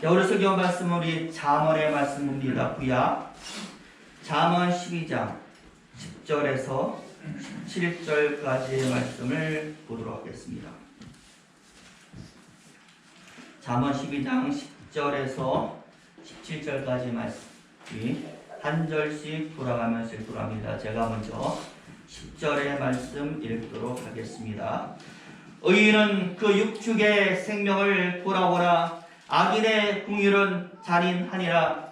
오늘 설교 말씀은 우리 잠언의 말씀입니다. 구약 잠언 12장 10절에서 17절까지의 말씀을 보도록 하겠습니다. 잠언 12장 10절에서 17절까지 말씀이 한 절씩 돌아가면서 읽도록 합니다. 제가 먼저 10절의 말씀 읽도록 하겠습니다. 의인은 그 육축의 생명을 돌아보라. 악인의 궁율은 잔인하니라.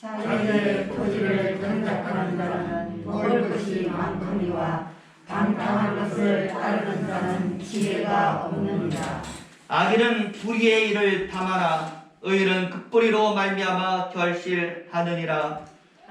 자기의 토지를 경작하는 자는 먹을 것이 많거니와 방탕한 것을 따르는 자는 지혜가 없느니라. 악인은 불의의 일을 담아라. 의인은 극불의로 말미암아 결실하느니라.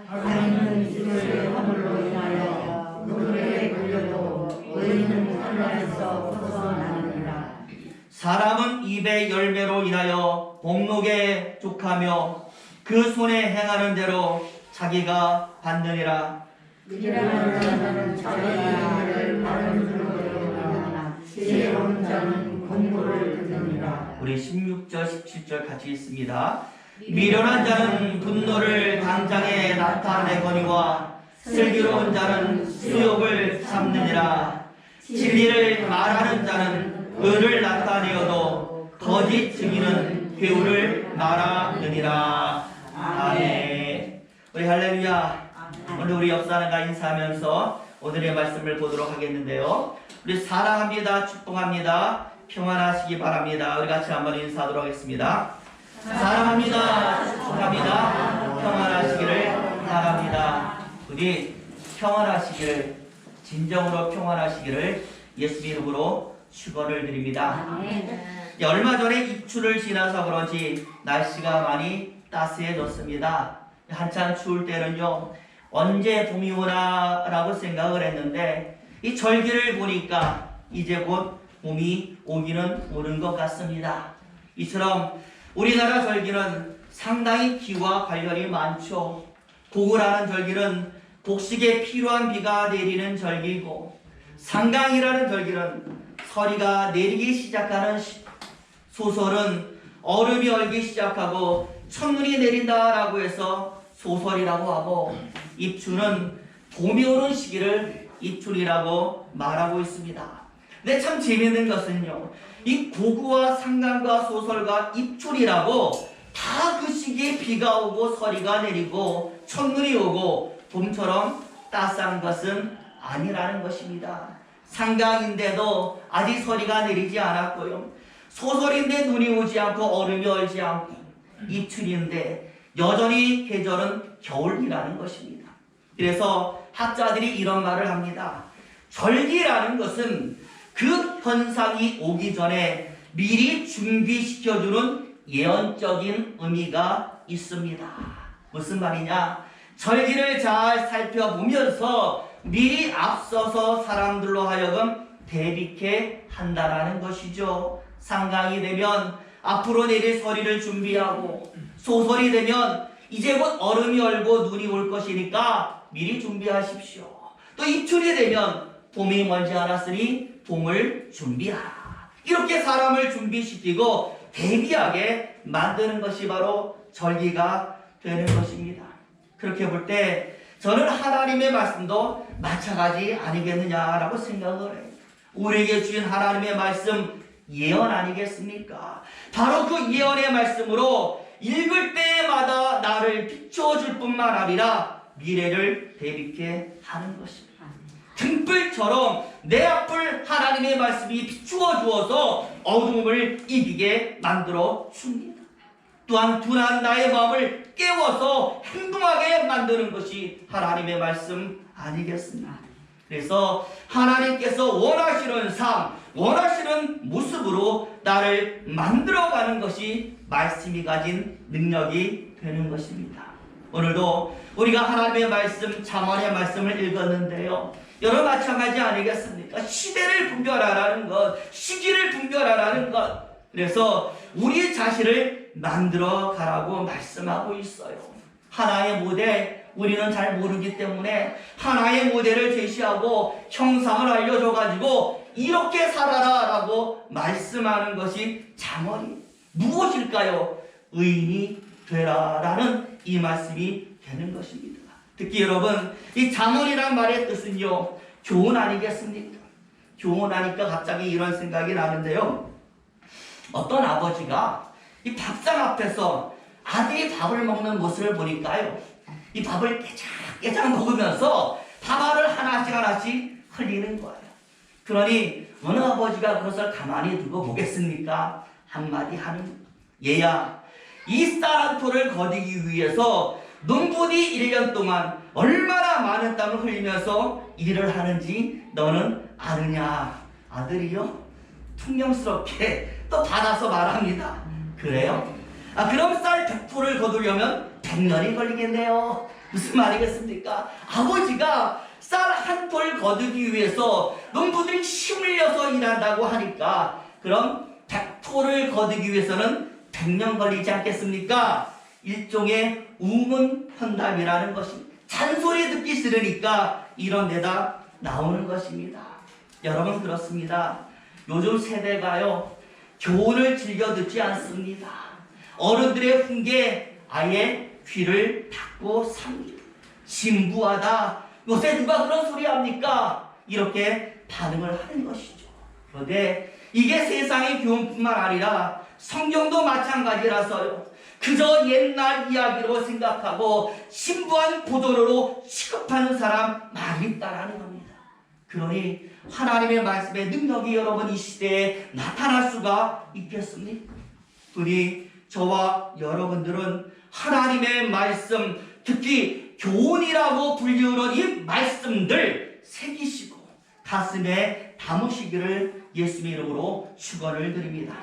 악인은 집을 허물로 인하여 노래에 걸려도 의인은 혼란에서 벗어나느니라. 사람은 입의 열매로 인하여 복록에 족하며 그 손에 행하는 대로 자기가 받느니라. 미련한 자는 자기의 일을 바른 줄로 여기나 지혜로운 자는 공부를 듣느니라. 우리 16절 17절 같이 있습니다. 미련한 자는 분노를 당장에 나타내거니와 슬기로운 자는 수욕을 참느니라. 진리를 말하는 자는 의를 나타내어도 거짓 증인은 괴우를 말하느니라. 아멘. 우리 할렐루야. 오늘 우리 옆사람과 인사하면서 오늘의 말씀을 보도록 하겠는데요. 우리 사랑합니다. 축복합니다. 평안하시기 바랍니다. 우리 같이 한번 인사하도록 하겠습니다. 사랑합니다. 축복합니다. 평안하시기를 바랍니다. 우리 평안하시기를, 진정으로 평안하시기를 예수 이름으로 축원을 드립니다. 얼마 전에 입추를 지나서 그런지 날씨가 많이 따스해졌습니다. 한참 추울 때는요, 언제 봄이 오나 라고 생각을 했는데 이 절기를 보니까 이제 곧 봄이 오기는 오는 것 같습니다. 이처럼 우리나라 절기는 상당히 비와 관련이 많죠. 고구라는 절기는 곡식에 필요한 비가 내리는 절기이고, 상강이라는 절기는 서리가 내리기 시작하는 소설은 얼음이 얼기 시작하고 첫눈이 내린다라고 해서 소설이라고 하고, 입추는 봄이 오는 시기를 입출이라고 말하고 있습니다. 근데 참 재미있는 것은요, 이 고구와 상강과 소설과 입출이라고 다 그 시기에 비가 오고 서리가 내리고 첫눈이 오고 봄처럼 따스한 것은 아니라는 것입니다. 상강인데도 아직 서리가 내리지 않았고요, 소설인데 눈이 오지 않고 얼음이 얼지 않고, 입출인데 여전히 계절은 겨울이라는 것입니다. 그래서 학자들이 이런 말을 합니다. 절기라는 것은 그 현상이 오기 전에 미리 준비시켜주는 예언적인 의미가 있습니다. 무슨 말이냐? 절기를 잘 살펴보면서 미리 앞서서 사람들로 하여금 대비케 한다라는 것이죠. 상강이 되면 앞으로 내릴 서리를 준비하고, 소설이 되면 이제 곧 얼음이 얼고 눈이 올 것이니까 미리 준비하십시오. 또 입출이 되면 봄이 멀지 않았으니 봄을 준비하라. 이렇게 사람을 준비시키고 대비하게 만드는 것이 바로 절기가 되는 것입니다. 그렇게 볼 때 저는 하나님의 말씀도 마찬가지 아니겠느냐라고 생각을 해요. 우리에게 주신 하나님의 말씀 예언 아니겠습니까? 바로 그 예언의 말씀으로 읽을 때마다 나를 비춰줄 뿐만 아니라 미래를 대비케 하는 것입니다. 등불처럼 내 앞을 하나님의 말씀이 비추어 주어서 어두움을 이기게 만들어 줍니다. 또한 둔한 나의 마음을 깨워서 행동하게 만드는 것이 하나님의 말씀 아니겠습니까? 그래서 하나님께서 원하시는 삶, 원하시는 모습으로 나를 만들어가는 것이 말씀이 가진 능력이 되는 것입니다. 오늘도 우리가 하나님의 말씀, 잠언의 말씀을 읽었는데요, 여러 마찬가지 아니겠습니까? 시대를 분별하라는 것, 시기를 분별하라는 것. 그래서 우리 자신을 만들어 가라고 말씀하고 있어요. 하나의 모델, 우리는 잘 모르기 때문에 하나의 모델을 제시하고 형상을 알려줘가지고 이렇게 살아라 라고 말씀하는 것이 잠언이 무엇일까요? 의인이 되라라는 이 말씀이 되는 것입니다. 특히 여러분, 이 잠언이란 말의 뜻은요, 교훈 아니겠습니까? 교훈하니까 갑자기 이런 생각이 나는데요. 어떤 아버지가 이 밥상 앞에서 아들이 밥을 먹는 모습을 보니까요, 이 밥을 깨작깨작 먹으면서 밥알을 하나씩 흘리는 거예요. 그러니 어느 아버지가 그것을 가만히 두고 보겠습니까? 한마디 하는, 얘야, 이 쌀 한 톨을 거두기 위해서 농부니 1년 동안 얼마나 많은 땀을 흘리면서 일을 하는지 너는 아느냐? 아들이요? 퉁명스럽게 또 받아서 말합니다. 그래요? 그럼 쌀 100톨을 거두려면 100년이 걸리겠네요. 무슨 말이겠습니까? 아버지가 쌀 한 톨 거두기 위해서 농부들이 힘을 내서 일한다고 하니까 그럼 100톨을 거두기 위해서는 100년 걸리지 않겠습니까? 일종의 우문현답이라는 것입니다. 잔소리 듣기 싫으니까 이런 데다 나오는 것입니다. 여러분, 그렇습니다. 요즘 세대가요, 교훈을 즐겨 듣지 않습니다. 어른들의 훈계에 아예 귀를 닫고 삽니다. 진부하다, 요새 누가 그런 소리 합니까? 이렇게 반응을 하는 것이죠. 그런데 이게 세상의 교훈뿐만 아니라 성경도 마찬가지라서요, 그저 옛날 이야기로 생각하고 신부한 고도로 취급하는 사람 많이 있다라는 겁니다. 그러니 하나님의 말씀의 능력이 여러분 이 시대에 나타날 수가 있겠습니까? 그러니 저와 여러분들은 하나님의 말씀, 특히 교훈이라고 불리우는 이 말씀들 새기시고 가슴에 담으시기를 예수님의 이름으로 축원을 드립니다.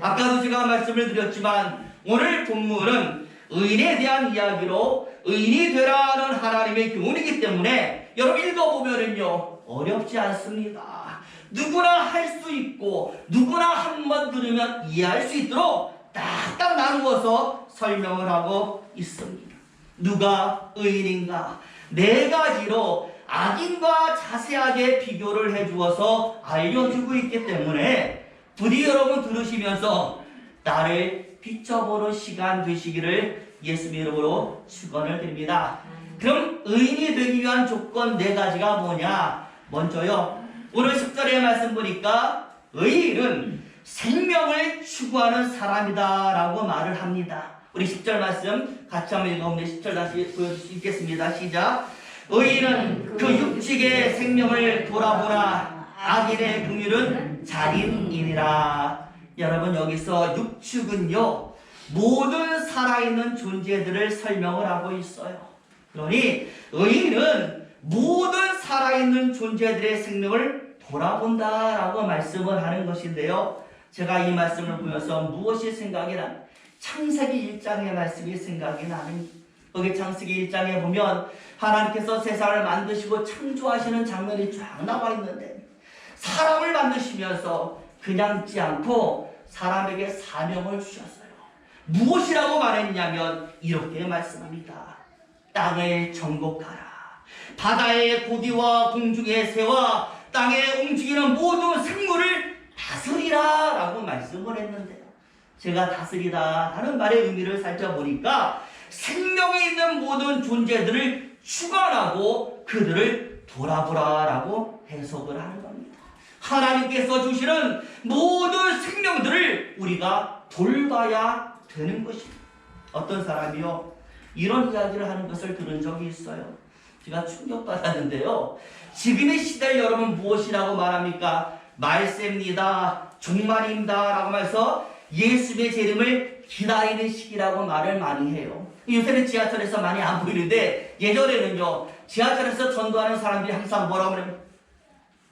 아까도 제가 말씀을 드렸지만 오늘 본문은 의인에 대한 이야기로 의인이 되라는 하나님의 교훈이기 때문에 여러분 읽어보면은요, 어렵지 않습니다. 누구나 할 수 있고 누구나 한번 들으면 이해할 수 있도록 딱딱 나누어서 설명을 하고 있습니다. 누가 의인인가? 4가지로 악인과 자세하게 비교를 해주어서 알려주고 있기 때문에 부디 여러분 들으시면서 나를 비춰보는 시간 되시기를 예수님 이름으로 축원을 드립니다. 그럼 의인이 되기 위한 조건 4가지가 뭐냐? 먼저요, 오늘 10절의 말씀 보니까 의인은 생명을 추구하는 사람이다 라고 말을 합니다. 우리 10절 말씀 같이 한번 읽어보면 10절 다시 보여주시겠습니다. 시작. 의인은 그 육직의 생명을 돌아보나 악인의 긍휼은 잔인이니라. 여러분, 여기서 육축은요, 모든 살아있는 존재들을 설명을 하고 있어요. 그러니 의인은 모든 살아있는 존재들의 생명을 돌아본다라고 말씀을 하는 것인데요, 제가 이 말씀을 보면서 무엇이 생각이 나는, 창세기 1장의 말씀이 생각이 나는, 거기 창세기 1장에 보면 하나님께서 세상을 만드시고 창조하시는 장면이 쫙 나와 있는데, 사람을 만드시면서 그냥 있지 않고 사람에게 사명을 주셨어요. 무엇이라고 말했냐면 이렇게 말씀합니다. 땅을 정복하라. 바다의 고기와 공중의 새와 땅에 움직이는 모든 생물을 다스리라 라고 말씀을 했는데요, 제가 다스리다 하는 말의 의미를 살펴보니까 생명이 있는 모든 존재들을 주관하고 그들을 돌아보라 라고 해석을 하는 겁니다. 하나님께서 주시는 모든 생명들을 우리가 돌봐야 되는 것입니다. 어떤 사람이요, 이런 이야기를 하는 것을 들은 적이 있어요. 제가 충격받았는데요, 지금의 시대를 여러분 무엇이라고 말합니까? 말세입니다, 종말입니다 라고 해서 예수님의 재림을 기다리는 시기라고 말을 많이 해요. 요새는 지하철에서 많이 안 보이는데 예전에는요, 지하철에서 전도하는 사람들이 항상 뭐라고 하냐면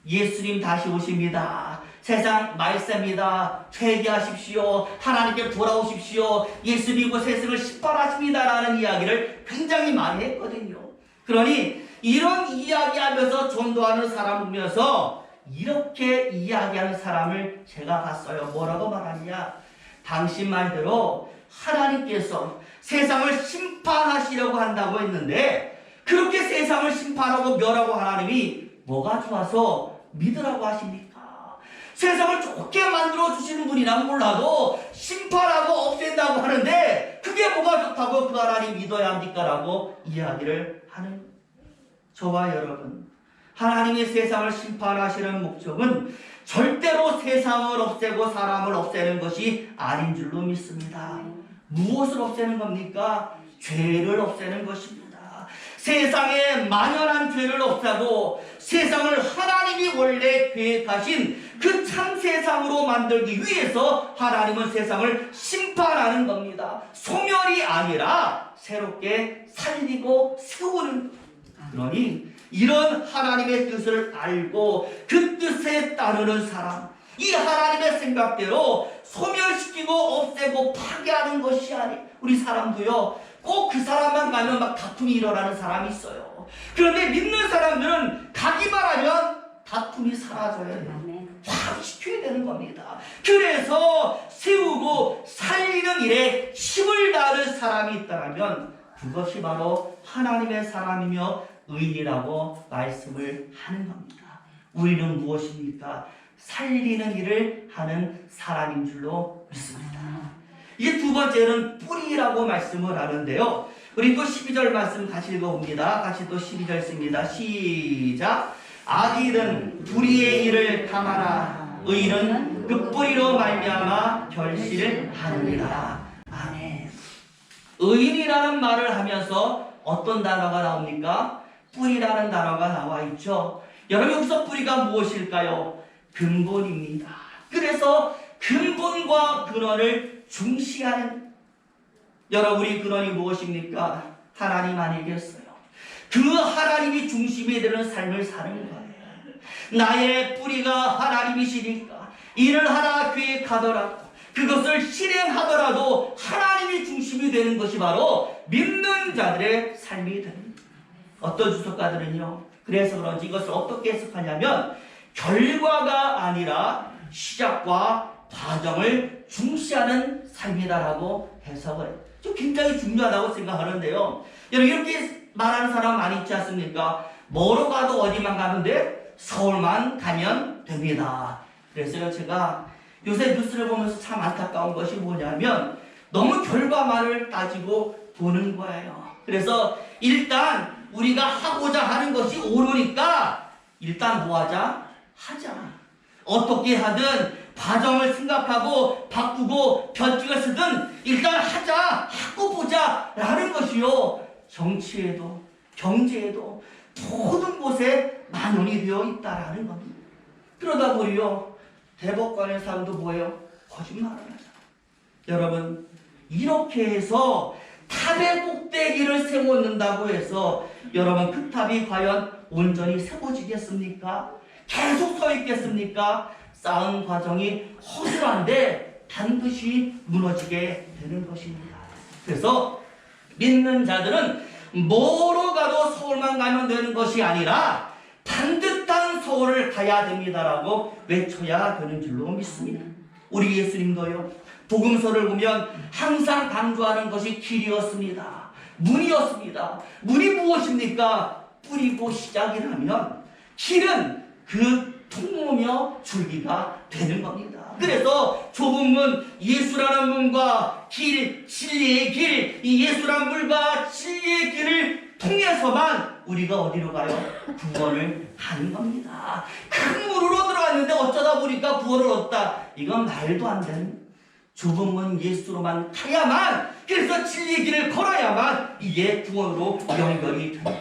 예수님 다시 오십니다, 세상 말세입니다, 회개하십시오, 하나님께 돌아오십시오, 예수님 곧 세상을 심판하십니다 라는 이야기를 굉장히 많이 했거든요. 그러니 이런 이야기하면서 전도하는 사람 보면서 이렇게 이야기하는 사람을 제가 봤어요. 뭐라고 말하냐? 당신 말대로 하나님께서 세상을 심판하시려고 한다고 했는데 그렇게 세상을 심판하고 멸하고 하나님이 뭐가 좋아서 믿으라고 하십니까? 세상을 좋게 만들어 주시는 분이란 몰라도 심판하고 없앤다고 하는데 생각하고 그 하나님 믿어야 합니까라고 이야기를 하는 저와 여러분, 하나님이 세상을 심판하시는 목적은 절대로 세상을 없애고 사람을 없애는 것이 아닌 줄로 믿습니다. 무엇을 없애는 겁니까? 죄를 없애는 것입니다. 세상에 만연한 죄를 없애고 세상을 하나님이 원래 계획하신 그 참 세상으로 만들기 위해서 하나님은 세상을 심판하는 겁니다. 소멸이 아니라 새롭게 살리고 세우는. 그러니 이런 하나님의 뜻을 알고 그 뜻에 따르는 사람, 이 하나님의 생각대로 소멸시키고 없애고 파괴하는 것이 아니, 우리 사람도요 꼭 그 사람만 가면 막 다툼이 일어나는 사람이 있어요. 그런데 믿는 사람들은 가기만 하면 다툼이 사라져야 돼요. 확 시켜야 되는 겁니다. 그래서 세우고 살리는 일에 힘을 다하는 사람이 있다면 그것이 바로 하나님의 사람이며 의인이라고 말씀을 하는 겁니다. 우리는 무엇입니까? 살리는 일을 하는 사람인 줄로 믿습니다. 이제 두 번째는 뿌리라고 말씀을 하는데요. 우리 또 12절 말씀 같이 읽어봅니다. 같이 또 12절 씁니다. 시작. 악인은 불의의 일을 감하나 의인은 그 뿌리로 말미암아 결실을 하느니라. 아멘. 의인이라는 말을 하면서 어떤 단어가 나옵니까? 뿌리라는 단어가 나와 있죠. 여러분, 여기서 뿌리가 무엇일까요? 근본입니다. 그래서 근본과 근원을 중시하는, 여러분이 근원이 무엇입니까? 하나님 아니겠어요? 그 하나님이 중심이 되는 삶을 사는 거예요. 나의 뿌리가 하나님이시니까 일을 하나 계획하더라도 그것을 실행하더라도 하나님이 중심이 되는 것이 바로 믿는 자들의 삶이 됩니다. 어떤 주석가들은요, 그래서 그런지 이것을 어떻게 해석하냐면 결과가 아니라 시작과 과정을 중시하는 삶이다라고 해석을 해요. 좀 굉장히 중요하다고 생각하는데요. 여러분, 이렇게 말하는 사람 많이 있지 않습니까? 뭐로 가도 어디만 가면 돼? 서울만 가면 됩니다. 그래서 제가 요새 뉴스를 보면서 참 안타까운 것이 뭐냐면 너무 결과만을 따지고 보는 거예요. 그래서 일단 우리가 하고자 하는 것이 옳으니까 일단 뭐 하자? 하자. 어떻게 하든 과정을 생각하고 바꾸고 변칙을 쓰든 일단 하자, 하고 보자 라는 것이요, 정치에도 경제에도 모든 곳에 만연이 되어 있다라는 겁니다. 그러다 보니요 대법관의 사람도 뭐예요? 거짓말을 하잖아요. 여러분, 이렇게 해서 탑의 꼭대기를 세워놓는다고 해서 여러분 그 탑이 과연 온전히 세워지겠습니까? 계속 서 있겠습니까? 쌓은 과정이 허술한데 반드시 무너지게 되는 것입니다. 그래서 믿는 자들은 뭐로 가도 서울만 가면 되는 것이 아니라 반듯한 서울을 가야 됩니다라고 외쳐야 되는 줄로 믿습니다. 우리 예수님도요, 복음서를 보면 항상 강조하는 것이 길이었습니다. 문이었습니다. 문이 무엇입니까? 뿌리고 시작이라면 길은 그 통로며 줄기가 되는 겁니다. 그래서 좁은 문, 예수라는 문과 길, 진리의 길, 이 예수라는 물과 진리의 길을 통해서만 우리가 어디로 가요? 구원을 하는 겁니다. 큰 문으로 들어갔는데 어쩌다 보니까 구원을 얻다. 이건 말도 안 되는, 좁은 문 예수로만 가야만, 그래서 진리의 길을 걸어야만 이게 구원으로 연결이 됩니다.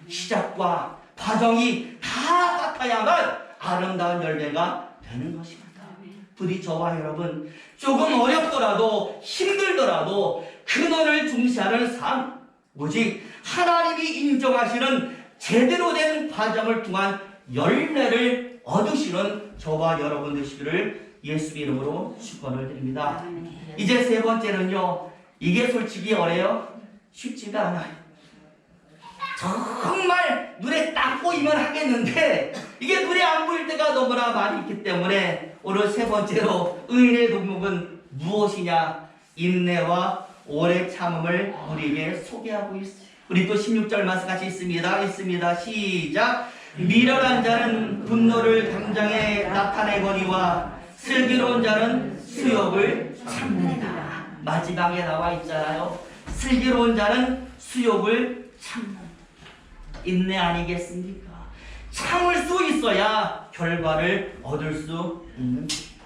시작과 과정이 다 같아야만 아름다운 열매가 되는 것입니다. 부디 저와 여러분 조금 어렵더라도 힘들더라도 근원을 중시하는 삶, 오직 하나님이 인정하시는 제대로 된 과정을 통한 열매를 얻으시는 저와 여러분 되시기를 예수 이름으로 축원을 드립니다. 이제 세 번째는요, 이게 솔직히 어려요? 쉽지가 않아요. 정말 눈에 딱 보이면 하겠는데 이게 눈에 안 보일 때가 너무나 많이 있기 때문에 오늘 세 번째로 의인의 덕목은 무엇이냐? 인내와 오래 참음을 우리에게 소개하고 있어요. 우리 또 16절 말씀 같이 있습니다. 시작. 미련한 자는 분노를 당장에 나타내거니와 슬기로운 자는 수욕을 참느니라. 마지막에 나와 있잖아요. 슬기로운 자는 수욕을 참는다. 인내 아니겠습니까? 참을 수 있어야 결과를 얻을 수 있는 것입니다.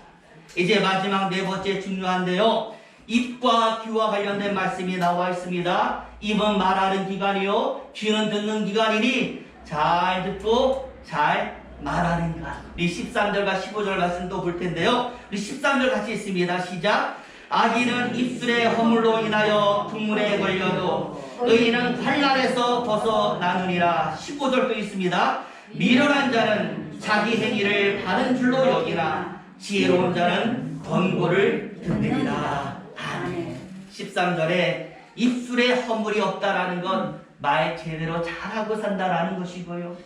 이제 마지막 네 번째 중요한데요. 입과 귀와 관련된 말씀이 나와 있습니다. 입은 말하는 기관이요, 귀는 듣는 기관이니 잘 듣고 잘 말하는 것. 우리 13절과 15절 말씀도 볼 텐데요. 우리 13절 같이 있습니다. 시작. 악인은 입술의 허물로 인하여 국물에 걸려도 의인은 환난에서 벗어나느니라. 15절도 있습니다. 미련한 자는 자기 행위를 바른 줄로 여기나 지혜로운 자는 권고를 듣느니라. 아멘. 13절에 입술에 허물이 없다라는 건 말 제대로 잘하고 산다라는 것이고요.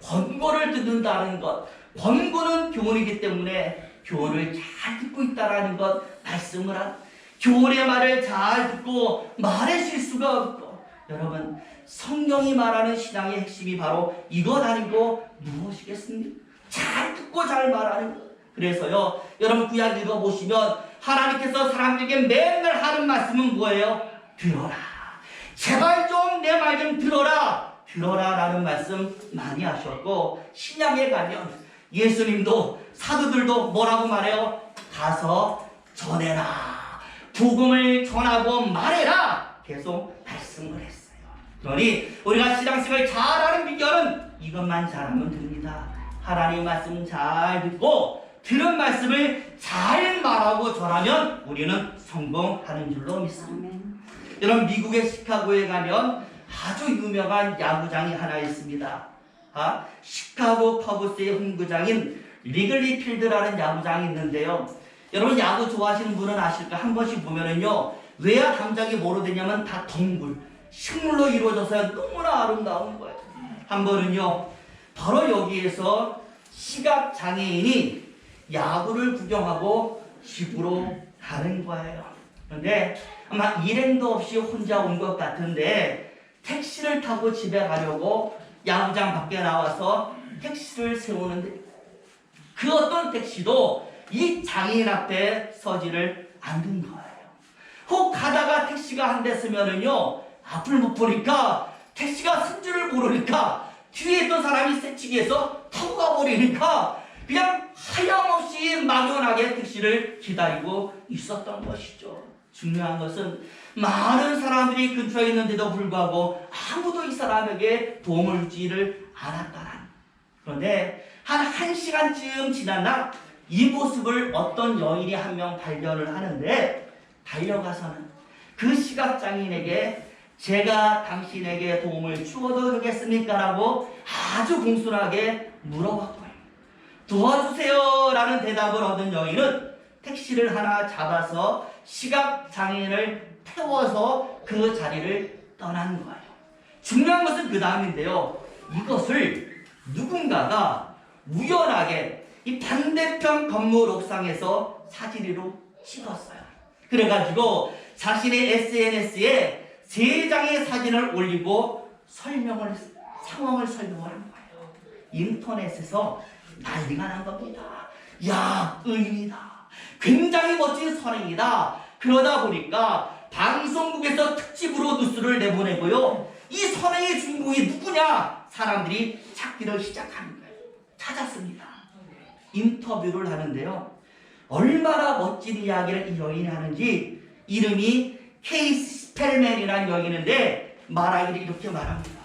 권고를 듣는다는 것, 권고는 교훈이기 때문에 교훈을 잘 듣고 있다라는 것 말씀을 한 교훈의 말을 잘 듣고 말의 실수가 없고. 여러분, 성경이 말하는 신앙의 핵심이 바로 이것 아니고 무엇이겠습니까? 잘 듣고 잘 말하는 것. 그래서요, 여러분 구약 읽어보시면 하나님께서 사람들에게 맨날 하는 말씀은 뭐예요? 들어라. 제발 좀 내 말 좀 들어라. 들어라 라는 말씀 많이 하셨고, 신약에 가면 예수님도 사도들도 뭐라고 말해요? 가서 전해라. 복음을 전하고 말해라. 계속 말씀을 했어요. 그러니 우리가 신앙생활 잘하는 비결은 이것만 잘하면 됩니다. 하나님 말씀 잘 듣고 들은 말씀을 잘 말하고 전하면 우리는 성공하는 줄로 믿습니다. 여러분, 미국의 시카고에 가면 아주 유명한 야구장이 하나 있습니다. 시카고 커브스의 홈구장인 리글리 필드라는 야구장이 있는데요. 여러분, 야구 좋아하시는 분은 아실까? 한 번씩 보면은요, 외야 담장이 뭐로 되냐면 다 덩굴, 식물로 이루어져서 너무나 아름다운 거예요. 한 번은요, 바로 여기에서 시각장애인이 야구를 구경하고 집으로 가는 거예요. 그런데 아마 일행도 없이 혼자 온 것 같은데 택시를 타고 집에 가려고 야구장 밖에 나와서 택시를 세우는데 그 어떤 택시도 이 장애인 앞에 서지를 않는 거예요. 혹 가다가 택시가 한 대 쓰면은요, 앞을 못 보니까 택시가 쓴 줄을 모르니까 뒤에 있던 사람이 새치기해서 타고 가버리니까 그냥 하염없이 막연하게 택시를 기다리고 있었던 것이죠. 중요한 것은 많은 사람들이 근처에 있는데도 불구하고 아무도 이 사람에게 도움을 주지를 않았다는. 그런데 한 1시간쯤 지난 날 이 모습을 어떤 여인이 한 명 발견을 하는데, 달려가서는 그 시각장애인에게 제가 당신에게 도움을 주어도 되겠습니까? 라고 아주 공손하게 물어봤고요. 도와주세요 라는 대답을 얻은 여인은 택시를 하나 잡아서 시각장애인을 태워서 그 자리를 떠난 거예요. 중요한 것은 그 다음인데요. 이것을 누군가가 우연하게 이 반대편 건물 옥상에서 사진으로 찍었어요. 그래가지고 자신의 SNS에 3장의 사진을 올리고 상황을 설명을 한 거예요. 인터넷에서 난리가 난 겁니다. 야, 의인이다. 굉장히 멋진 선행이다. 그러다 보니까 방송국에서 특집으로 뉴스를 내보내고요. 이 선행의 주인공이 누구냐? 사람들이 찾기를 시작하는 거예요. 찾았습니다. 인터뷰를 하는데요. 얼마나 멋진 이야기를 이 여인이 하는지, 이름이 케이스 스펠맨이라는 여인인데 말하기를 이렇게 말합니다.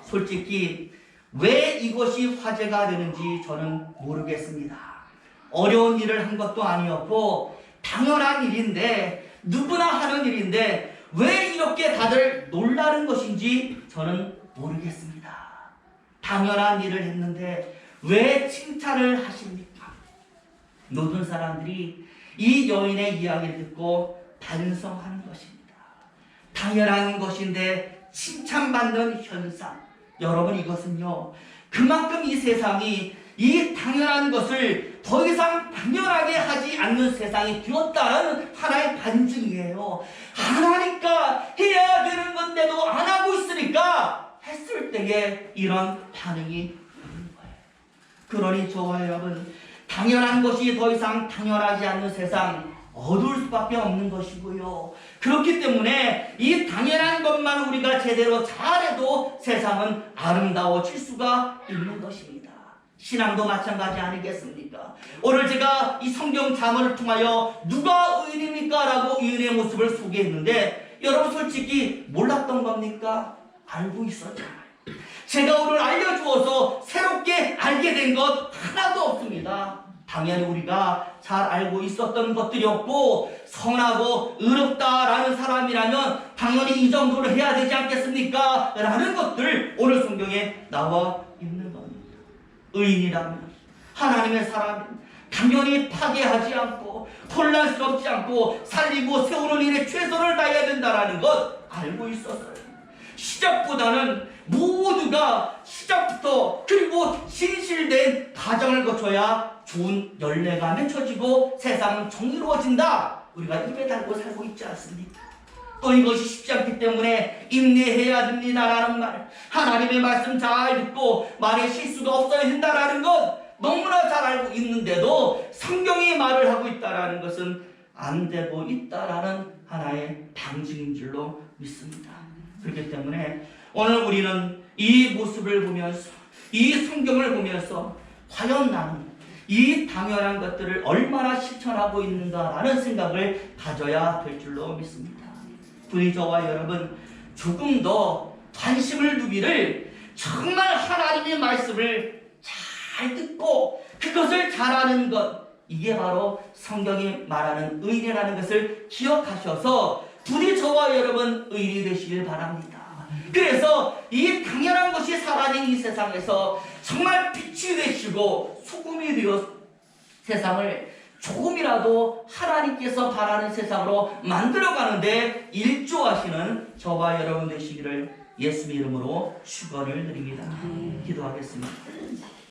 솔직히 왜 이것이 화제가 되는지 저는 모르겠습니다. 어려운 일을 한 것도 아니었고 당연한 일인데, 누구나 하는 일인데 왜 이렇게 다들 놀라는 것인지 저는 모르겠습니다. 당연한 일을 했는데 왜 칭찬을 하십니까? 모든 사람들이 이 여인의 이야기를 듣고 반성하는 것입니다. 당연한 것인데 칭찬받는 현상. 여러분, 이것은요, 그만큼 이 세상이 이 당연한 것을 더 이상 당연하게 하지 않는 세상이 되었다는 하나의 반증이에요. 안 하니까, 해야 되는 건데도 안 하고 있으니까 했을 때에 이런 반응이 있는 거예요. 그러니 저와 여러분, 당연한 것이 더 이상 당연하지 않는 세상, 어두울 수밖에 없는 것이고요. 그렇기 때문에 이 당연한 것만 우리가 제대로 잘해도 세상은 아름다워질 수가 있는 것입니다. 신앙도 마찬가지 아니겠습니까? 오늘 제가 이 성경 자문을 통하여 누가 의인입니까? 라고 의인의 모습을 소개했는데 여러분 솔직히 몰랐던 겁니까? 알고 있었잖아요. 제가 오늘 알려주어서 새롭게 알게 된 것 하나도 없습니다. 당연히 우리가 잘 알고 있었던 것들이었고 선하고 의롭다라는 사람이라면 당연히 이 정도를 해야 되지 않겠습니까? 라는 것들 오늘 성경에 나와 있는 겁니다. 의인이라면 하나님의 사람은 당연히 파괴하지 않고 혼란스럽지 않고 살리고 세우는 일에 최선을 다해야 된다는 것 알고 있었어요. 시작보다는 모두가 시작부터 그리고 신실된 과정을 거쳐야 좋은 열매가 맺혀지고 세상은 정의로워진다. 우리가 입에 달고 살고 있지 않습니까? 또 이것이 쉽지 않기 때문에 인내해야 됩니다라는 말, 하나님의 말씀 잘 듣고 말에 실수가 없어야 된다라는 것 너무나 잘 알고 있는데도 성경이 말을 하고 있다라는 것은 안 되고 있다라는 하나의 방증인 줄로 믿습니다. 그렇기 때문에 오늘 우리는 이 모습을 보면서 이 성경을 보면서 과연 나는 이 당연한 것들을 얼마나 실천하고 있는가라는 생각을 가져야 될 줄로 믿습니다. 부디 저와 여러분 조금 더 관심을 두기를 정말 하나님의 말씀을 잘 듣고 그것을 잘하는 것 이게 바로 성경이 말하는 의인이라는 것을 기억하셔서 부디 저와 여러분 의인이 되시길 바랍니다. 그래서 이 당연한 것이 사라진 이 세상에서 정말 빛이 되시고 소금이 되어 세상을 조금이라도 하나님께서 바라는 세상으로 만들어가는데 일조하시는 저와 여러분 되시기를 예수님 이름으로 축원을 드립니다. 기도하겠습니다.